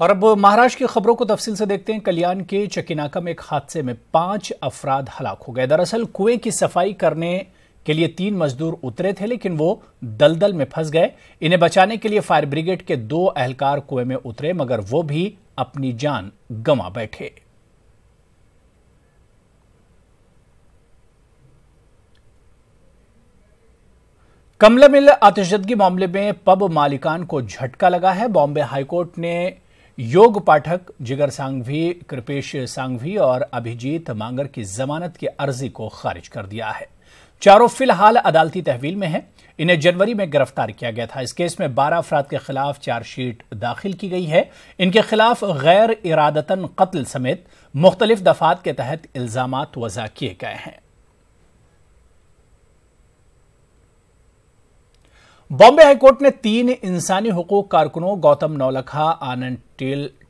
और अब महाराष्ट्र की खबरों को तफसील से देखते हैं। कल्याण के चकीनाका में एक हादसे में 5 अफराद हलाक हो गए। दरअसल कुएं की सफाई करने के लिए 3 मजदूर उतरे थे, लेकिन वो दलदल में फंस गए। इन्हें बचाने के लिए फायर ब्रिगेड के 2 एहलकार कुएं में उतरे, मगर वो भी अपनी जान गंवा बैठे। कमला मिल आतिशबाजी मामले में पब मालिकान को झटका लगा है। बॉम्बे हाईकोर्ट ने योग पाठक, जिगर सांघवी, कृपेश सांघवी और अभिजीत मांगर की जमानत की अर्जी को खारिज कर दिया है। चारों फिलहाल अदालती तहवील में हैं। इन्हें जनवरी में गिरफ्तार किया गया था। इस केस में 12 अफराद के खिलाफ चार्जशीट दाखिल की गई है। इनके खिलाफ गैर इरादतन कत्ल समेत मुख्तलिफ दफात के तहत इल्जामात वज़ा किए गए हैं। बॉम्बे हाईकोर्ट ने 3 इंसानी हुकूक कारकुनों गौतम नौलखा, आनंद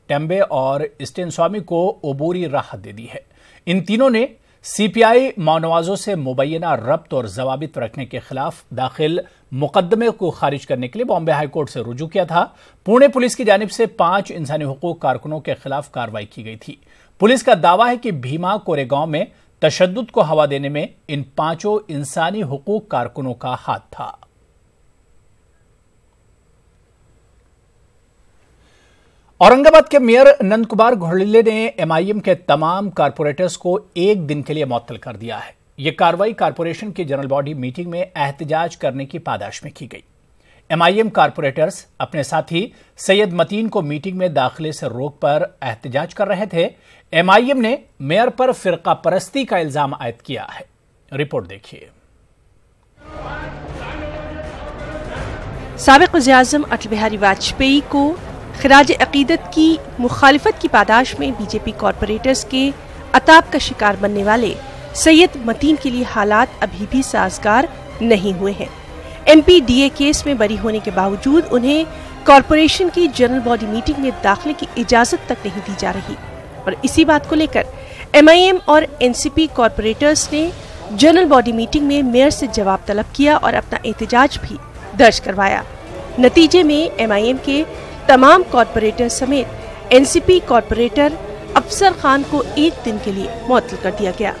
टेम्बे और स्टेन स्वामी को अबूरी राहत दे दी है। इन तीनों ने सीपीआई माओनवाजों से मुबैना रब्त और जवाबित रखने के खिलाफ दाखिल मुकदमे को खारिज करने के लिए बॉम्बे हाईकोर्ट से रुजू किया था। पुणे पुलिस की जानिब से 5 इंसानी हुकूक कारकुनों के खिलाफ कार्रवाई की गई थी। पुलिस का दावा है कि भीमा कोरेगांव में तशद्दुद को हवा देने में इन 5 इंसानी हुकूक कारकुनों का हाथ था। औरंगाबाद के मेयर नंद कुमार घोड़िल्ले ने एमआईएम के तमाम कारपोरेटर्स को 1 दिन के लिए मुअत्तल कर दिया है। यह कार्रवाई कारपोरेशन की जनरल बॉडी मीटिंग में एहतजाज करने की पादाश में की गई। एमआईएम कारपोरेटर्स अपने साथी सैयद मतीन को मीटिंग में दाखिले से रोक पर एहतजाज कर रहे थे। एमआईएम ने मेयर पर फिरका परस्ती का इल्जाम आयद किया है। रिपोर्ट देखिए। साबिक वज़ीर-ए-आज़म अटल बिहारी वाजपेयी को खिराज अकीदत की मुखालिफत की पादाश में बीजेपी कॉरपोरेटर्स के अताब का शिकार बनने वाले सैयद मतीन के लिए हालात अभी भी साजगार नहीं हुए हैं। एमपीडीए केस में बरी होने के बावजूद उन्हें कॉरपोरेशन की जनरल बॉडी मीटिंग में दाखिले की इजाजत तक नहीं दी जा रही और इसी बात को लेकर एमआईएम और एनसीपी कॉरपोरेटर्स ने जनरल बॉडी मीटिंग में मेयर से जवाब तलब किया और अपना एहतजाज भी दर्ज करवाया। नतीजे में एमआईएम के तमाम कॉरपोरेटर समेत एनसीपी कॉरपोरेटर अफसर खान को 1 दिन के लिए मुअत्तल कर दिया गया।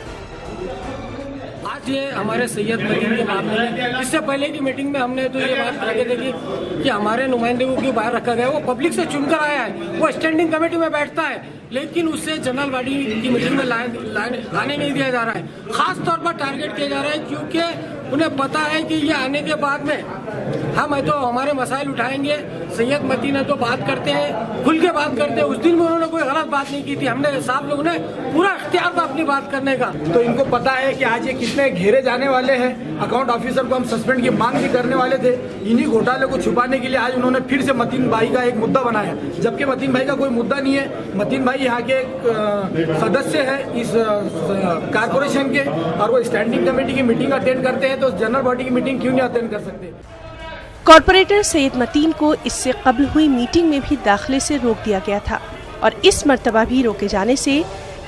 आज ये हमारे सैयद मतीन के मामले में इससे पहले की मीटिंग में हमने तो ये बात रखी थी कि हमारे नुमाइंदे को क्यों बाहर रखा गया। वो पब्लिक से चुनकर आया है, वो स्टैंडिंग कमेटी में बैठता है, लेकिन उससे जनरल बॉडी की मीटिंग में लाने नहीं दिया जा रहा है। खास तौर पर टारगेट किया जा रहा है क्योंकि उन्हें पता है कि ये आने के बाद में हम है तो हमारे मसाइल उठाएंगे। सैयद मतीन है तो बात करते हैं, खुल के बात करते हैं। उस दिन में उन्होंने कोई गलत बात नहीं की थी। हमने साहब लोगों ने पूरा इख्तियार था अपनी बात करने का। तो इनको पता है कि आज ये कितने घेरे जाने वाले हैं। अकाउंट ऑफिसर को हम सस्पेंड की मांग भी करने वाले थे। इन्हीं घोटाले को छुपाने के लिए आज उन्होंने फिर से मतीन भाई का एक मुद्दा बनाया, जबकि मतीन भाई का कोई मुद्दा नहीं है। मतीन भाई यहाँ के सदस्य है इस कारपोरेशन के और वो स्टैंडिंग कमेटी की मीटिंग अटेंड करते हैं, तो जनरल बॉडी की मीटिंग क्यों नहीं अटेंड कर सकते। कॉरपोरेटर सैयद मतीन को इससे कबल हुई मीटिंग में भी दाखिले से रोक दिया गया था और इस मर्तबा भी रोके जाने से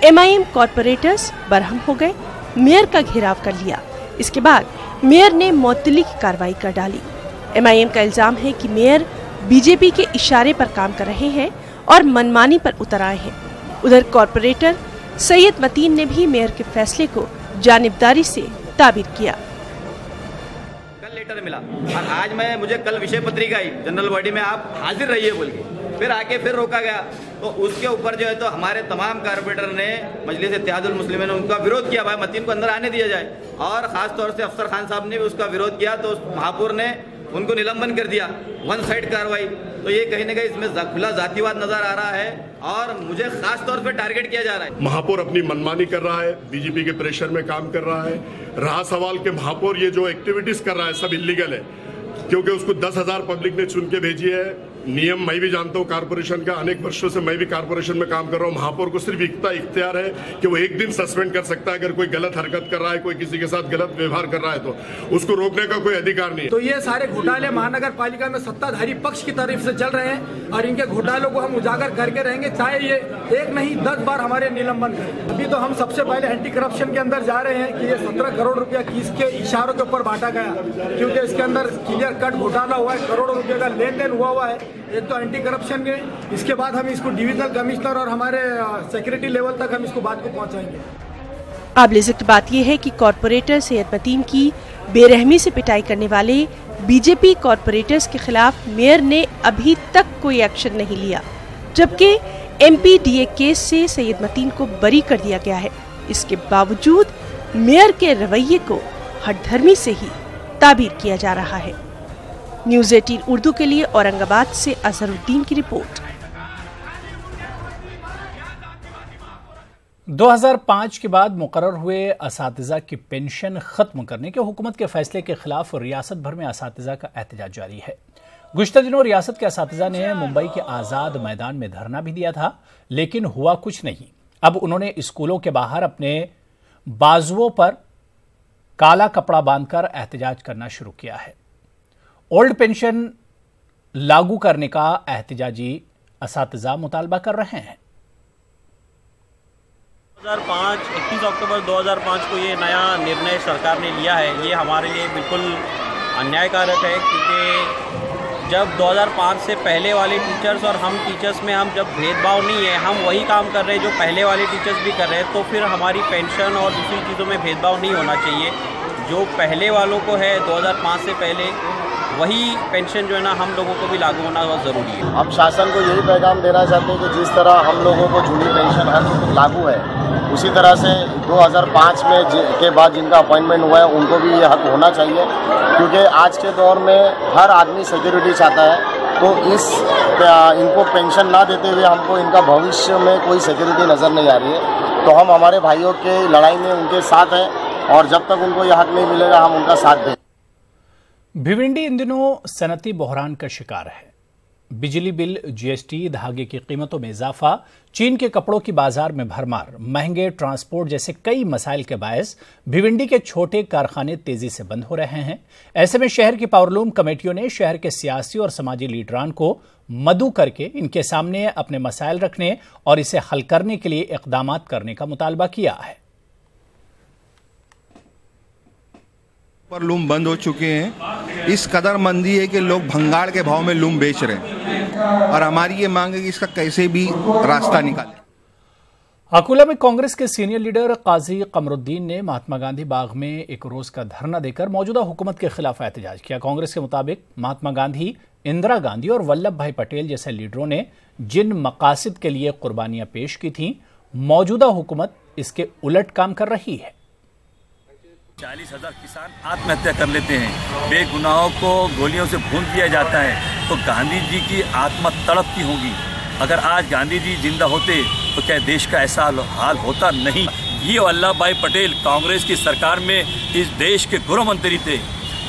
एमआईएम कॉरपोरेटर्स बरहम हो गए, मेयर का घेराव कर लिया। इसके बाद मेयर ने मुअत्तली की कार्रवाई कर डाली। एमआईएम का इल्जाम है कि मेयर बीजेपी के इशारे पर काम कर रहे हैं और मनमानी पर उतर आए हैं। उधर कॉरपोरेटर सैयद मतीन ने भी मेयर के फैसले को जानिबदारी से ताबीर किया। लेटर मिला और आज मुझे कल विषय पत्रिका आई जनरल बॉडी में आप हाजिर रहिए बोल के फिर आके फिर रोका गया। तो उसके ऊपर जो है तो हमारे तमाम कारपोरेटर ने मजलिस इत्तेहादुल मुस्लिमीन ने उनका विरोध किया, भाई मतीन को अंदर आने दिया जाए। और खास तौर से अफसर खान साहब ने भी उसका विरोध किया, तो महापौर ने उनको निलंबन कर दिया। 1 साइड कार्रवाई। तो ये कहीं ना कहीं इसमें खुला जातिवाद नजर आ रहा है और मुझे खास तौर पे टारगेट किया जा रहा है। महापौर अपनी मनमानी कर रहा है, बीजेपी के प्रेशर में काम कर रहा है। रहा सवाल के महापौर ये जो एक्टिविटीज कर रहा है सब इलीगल है, क्योंकि उसको 10,000 पब्लिक ने चुन के भेजी है। नियम मैं भी जानता हूँ कारपोरेशन का, अनेक वर्षों से मैं भी कारपोरेशन में काम कर रहा हूँ। महापौर को सिर्फ इतना इख्तियार है कि वो 1 दिन सस्पेंड कर सकता है अगर कोई गलत हरकत कर रहा है, कोई किसी के साथ गलत व्यवहार कर रहा है, तो उसको रोकने का कोई अधिकार नहीं है। तो ये सारे घोटाले महानगर पालिका में सत्ताधारी पक्ष की तरफ से चल रहे हैं और इनके घोटालों को हम उजागर करके रहेंगे, चाहे ये 1 नहीं 10 बार हमारे निलंबन करें। अभी तो हम सबसे पहले एंटी करप्शन के अंदर जा रहे हैं कि ये 17 करोड़ रुपया किसके इशारों के ऊपर बांटा गया, क्योंकि इसके अंदर क्लियर कट घोटाला हुआ है, करोड़ों रुपये का लेन देन हुआ है। एक तो एंटी करप्शन के, इसके बाद हम इसको डिविजनल कमिश्नर और हमारे सेक्रेटरी लेवल तक हम इसको बात को पहुंचाएंगे। काबिल जिक्र बात यह है कि कॉरपोरेटर सैयद मतीन की बेरहमी से पिटाई करने वाले बीजेपी कॉरपोरेटर्स के खिलाफ मेयर ने अभी तक कोई एक्शन नहीं लिया, जबकि एमपीडीए केस से सैयद मतीन को बरी कर दिया गया है। इसके बावजूद मेयर के रवैये को हठधर्मी से ही ताबीर किया जा रहा है। न्यूज़ 18 उर्दू के लिए औरंगाबाद से अजहरुद्दीन की रिपोर्ट। 2005 के बाद मुकर्रर हुए असातिज़ा की पेंशन खत्म करने के हुकूमत के फैसले के खिलाफ रियासत भर में असातिज़ा का एहतजाज जारी है। गुज़िश्ता दिनों रियासत के असातिज़ा ने मुंबई के आज़ाद मैदान में धरना भी दिया था, लेकिन हुआ कुछ नहीं। अब उन्होंने स्कूलों के बाहर अपने बाजुओं पर काला कपड़ा बांधकर एहतजाज करना शुरू किया है। ओल्ड पेंशन लागू करने का एहतजाजी असातिज़ा मुतालबा कर रहे हैं। 21 अक्टूबर 2005 को ये नया निर्णय सरकार ने लिया है, ये हमारे लिए बिल्कुल अन्यायकारक है, क्योंकि जब 2005 से पहले वाले टीचर्स और हम टीचर्स में हम जब भेदभाव नहीं है, हम वही काम कर रहे हैं जो पहले वाले टीचर्स भी कर रहे हैं, तो फिर हमारी पेंशन और दूसरी चीज़ों में भेदभाव नहीं होना चाहिए। जो पहले वालों को है 2005 से पहले, वही पेंशन जो है ना हम लोगों को भी लागू होना बहुत ज़रूरी है। हम शासन को यही पैगाम देना चाहते हैं कि जिस तरह हम लोगों को जूनी पेंशन हक लागू है, उसी तरह से 2005 में के बाद जिनका अपॉइंटमेंट हुआ है उनको भी ये हक होना चाहिए, क्योंकि आज के दौर में हर आदमी सिक्योरिटी चाहता है। तो इनको पेंशन ना देते हुए हमको इनका भविष्य में कोई सिक्योरिटी नज़र नहीं आ रही है। तो हम हमारे भाइयों के लड़ाई में उनके साथ हैं और जब तक उनको यह हक नहीं मिलेगा हम उनका साथ दें। भिवंडी इन दिनों सनती बहरान का शिकार है। बिजली बिल, जीएसटी, धागे की कीमतों में इजाफा, चीन के कपड़ों की बाजार में भरमार, महंगे ट्रांसपोर्ट जैसे कई मसाइल के बायस भिवंडी के छोटे कारखाने तेजी से बंद हो रहे हैं। ऐसे में शहर की पावरलूम कमेटियों ने शहर के सियासी और समाजी लीडरान को मदऊ करके इनके सामने अपने मसाइल रखने और इसे हल करने के लिए इकदाम करने का मुतालबा किया है। पर लूम बंद हो चुके हैं। इस कदर मंदी है कि लोग भंगार के भाव में लूम बेच रहे हैं और हमारी ये मांग है कि इसका कैसे भी रास्ता निकालें। अकोला में कांग्रेस के सीनियर लीडर काजी कमरुद्दीन ने महात्मा गांधी बाग में एक रोज का धरना देकर मौजूदा हुकूमत के खिलाफ एहतजाज किया। कांग्रेस के मुताबिक महात्मा गांधी, इंदिरा गांधी और वल्लभ भाई पटेल जैसे लीडरों ने जिन मकासद के लिए कुर्बानियां पेश की थीं, मौजूदा हुकूमत इसके उलट काम कर रही है। 40,000 किसान आत्महत्या कर लेते हैं, बेगुनाहों को गोलियों से भून दिया जाता है, तो गांधी जी की आत्मा तड़पती होगी। अगर आज गांधी जी जिंदा होते तो क्या देश का ऐसा हाल होता? नहीं। ये वल्लभ भाई पटेल कांग्रेस की सरकार में इस देश के गृह मंत्री थे।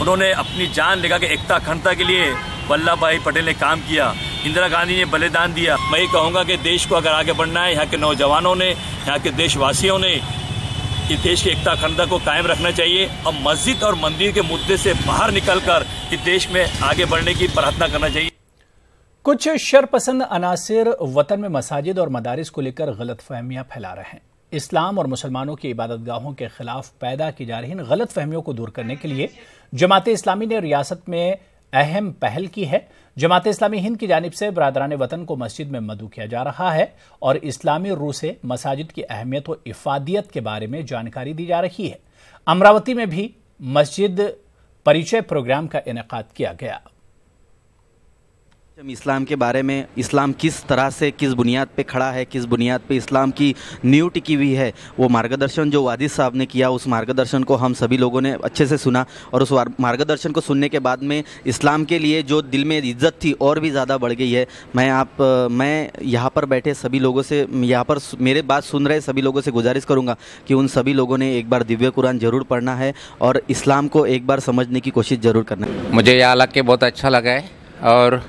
उन्होंने अपनी जान लगा के एकता अखंडता के लिए वल्लभ भाई पटेल ने काम किया। इंदिरा गांधी ने बलिदान दिया। मैं ये कहूँगा कि देश को अगर आगे बढ़ना है, यहाँ के नौजवानों ने, यहाँ के देशवासियों ने इस देश की एकता अखंडता को कायम रखना चाहिए और मस्जिद और मंदिर के मुद्दे से बाहर निकलकर इस देश में आगे बढ़ने की प्रार्थना करना चाहिए। कुछ शरपसंद अनासिर वतन में मसाजिद और मदारिस को लेकर गलतफहमियां फैला रहे हैं। इस्लाम और मुसलमानों की इबादतगाहों के खिलाफ पैदा की जा रही इन गलतफहमियों को दूर करने के लिए जमात इस्लामी ने रियासत में अहम पहल की है। जमात इस्लामी हिंद की जानिब से बरादरान वतन को मस्जिद में मदऊ किया जा रहा है और इस्लामी रूह से मसाजिद की अहमियत व इफादियत के बारे में जानकारी दी जा रही है। अमरावती में भी मस्जिद परिचय प्रोग्राम का इनेकाद किया गया। इस्लाम के बारे में, इस्लाम किस तरह से, किस बुनियाद पे खड़ा है, किस बुनियाद पे इस्लाम की नींव टिकी हुई है, वो मार्गदर्शन जो वादिस साहब ने किया, उस मार्गदर्शन को हम सभी लोगों ने अच्छे से सुना और उस मार्गदर्शन को सुनने के बाद में इस्लाम के लिए जो दिल में इज्जत थी और भी ज़्यादा बढ़ गई है। मैं यहाँ पर बैठे सभी लोगों से, यहाँ पर मेरे बात सुन रहे सभी लोगों से गुजारिश करूँगा कि उन सभी लोगों ने एक बार दिव्य कुरान ज़रूर पढ़ना है और इस्लाम को एक बार समझने की कोशिश ज़रूर करना है। मुझे यहाँ लग के बहुत अच्छा लगा है और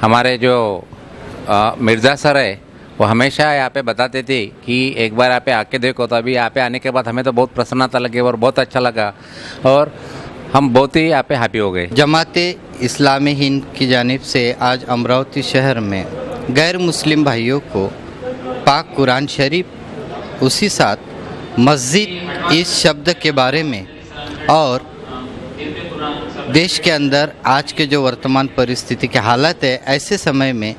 हमारे जो मिर्ज़ा सर है वो हमेशा यहाँ पे बताते थे कि एक बार यहाँ पे आके देखो, तो अभी यहाँ पे आने के बाद हमें तो बहुत प्रसन्नता लगी और बहुत अच्छा लगा और हम बहुत ही यहाँ पे हैप्पी हो गए। जमाते इस्लामी हिंद की जानिब से आज अमरावती शहर में गैर मुस्लिम भाइयों को पाक कुरान शरीफ, उसी साथ मस्जिद इस शब्द के बारे में और देश के अंदर आज के जो वर्तमान परिस्थिति के हालात है, ऐसे समय में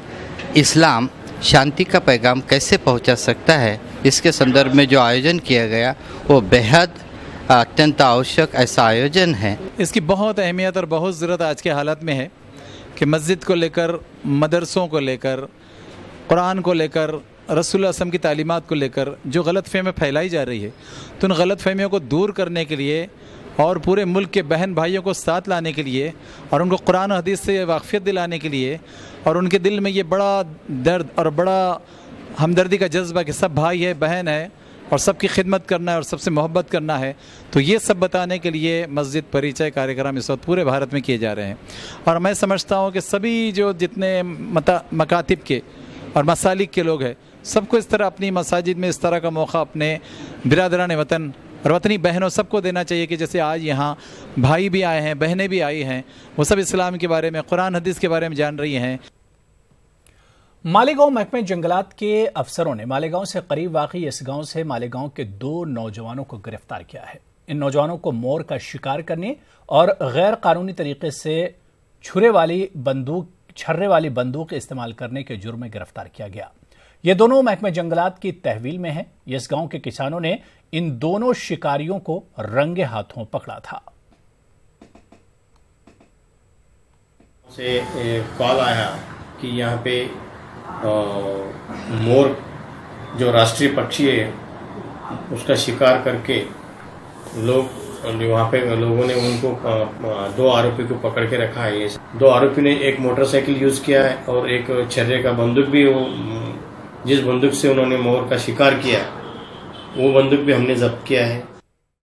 इस्लाम शांति का पैगाम कैसे पहुंचा सकता है, इसके संदर्भ में जो आयोजन किया गया वो बेहद अत्यंत आवश्यक ऐसा आयोजन है। इसकी बहुत अहमियत और बहुत ज़रूरत आज के हालात में है कि मस्जिद को लेकर, मदरसों को लेकर, कुरान को लेकर, रसूल असम की तालीमात को लेकर जो गलत फहमियाँ फैलाई जा रही है, तो उन गलत फहमियों को दूर करने के लिए और पूरे मुल्क के बहन भाइयों को साथ लाने के लिए और उनको कुरान और हदीस से वाक़फ़ियत दिलाने के लिए और उनके दिल में ये बड़ा दर्द और बड़ा हमदर्दी का जज्बा कि सब भाई है, बहन है और सबकी खिदमत करना है और सबसे मोहब्बत करना है, तो ये सब बताने के लिए मस्जिद परिचय कार्यक्रम इस वक्त पूरे भारत में किए जा रहे हैं। और मैं समझता हूँ कि सभी जो जितने मकातिब के और मसालिक के लोग हैं, सबको इस तरह अपनी मसाजिद में इस तरह का मौका अपने बिरादरान वतन और वतनी बहनों सबको देना चाहिए कि जैसे आज यहाँ भाई भी आए हैं, बहनें भी आई हैं, वो सब इस्लाम के बारे में, कुरान हदीस के बारे में जान रही हैं। मालेगांव महकमे जंगलात के अफसरों ने मालेगांव से करीब वाक़ई इस गांव से मालेगांव के 2 नौजवानों को गिरफ्तार किया है। इन नौजवानों को मोर का शिकार करने और गैर कानूनी तरीके से छर्रे वाली बंदूक इस्तेमाल करने के जुर्म में गिरफ्तार किया गया। ये दोनों महकमे जंगलात की तहवील में हैं। इस गांव के किसानों ने इन दोनों शिकारियों को रंगे हाथों पकड़ा था। से कॉल आया कि यहाँ पे मोर जो राष्ट्रीय पक्षी है उसका शिकार करके लोग वहाँ पे लोगों ने उनको 2 आरोपी को पकड़ के रखा है। 2 आरोपी ने एक मोटरसाइकिल यूज किया है और एक छर्रे का बंदूक भी, वो जिस बंदूक से उन्होंने मोर का शिकार किया वो बंदूक भी हमने जब्त किया है।